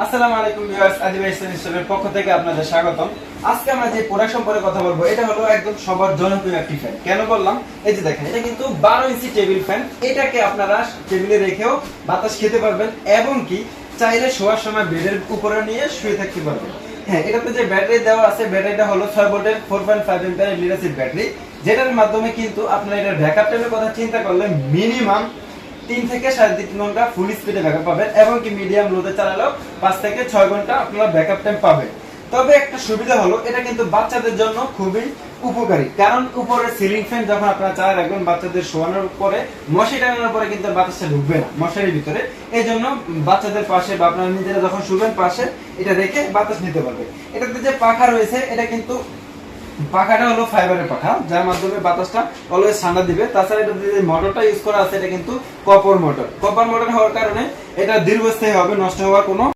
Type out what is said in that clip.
আসসালামু আলাইকুম ভিউয়ার্স, আদিবাসী স্টুডিওর পক্ষ থেকে আপনাদের স্বাগতম। আজকে আমরা যে প্রোডাক্ট সম্পর্কে কথা বলবো, এটা হলো একদম সবার জনপ্রিয় একটি ফ্যান। কেন বললাম, এই যে দেখেন, এটা কিন্তু 12 ইঞ্চি টেবিল ফ্যান। এটাকে আপনারা টেবিলে রেখেও বাতাস খেতে পারবেন এবং কি চাইলে শোয়ার সময় বেডের উপরে নিয়ে শুয়ে থাকতে পারবেন। হ্যাঁ, এটাতে যে ব্যাটারি দেওয়া আছে, ব্যাটারিটা হলো 6 ভোল্টের 4.5 এম্পিয়ার লিড অ্যাসিড ব্যাটারি, যেটার মাধ্যমে কিন্তু আপনারা এটার ব্যাকআপ টাইমের কথা চিন্তা করলে মিনিমাম 3 থেকে 3.5 ঘন্টা ফুল স্পিডে ব্যাকআপ পাবেন এবং কি মিডিয়াম লোতে চালালেও 5 থেকে 6 ঘন্টা আপনারা ব্যাকআপ টাইম পাবেন। তবে একটা সুবিধা হলো, এটা কিন্তু বাচ্চাদের জন্য খুবই উপকারী, কারণ উপরে সিলিং ফ্যান যখন আপনারা চালায় রাখবেন, বাচ্চাদের শোয়ানোর পরে মশারি টাঙানোর পরে কিন্তু বাতাসটা ঢুকবে না মশারির ভিতরে। এই জন্য বাচ্চাদের পাশে বা আপনারা নিজেরা যখন শুবেন পাশে এটা রেখে বাতাস নিতে পারবে। এটাতে যে পাখা রয়েছে, এটা কিন্তু পাখাটা হলো ফাইবারের পাখা, যার মাধ্যমে বাতাসটা অলওয়েজ ঠান্ডা দিবে। তাছাড়া এটা যে মোটরটা ইউজ করা আছে, এটা কিন্তু কপার মোটর হওয়ার কারণে এটা দীর্ঘস্থায়ী হবে, নষ্ট হওয়ার কোনো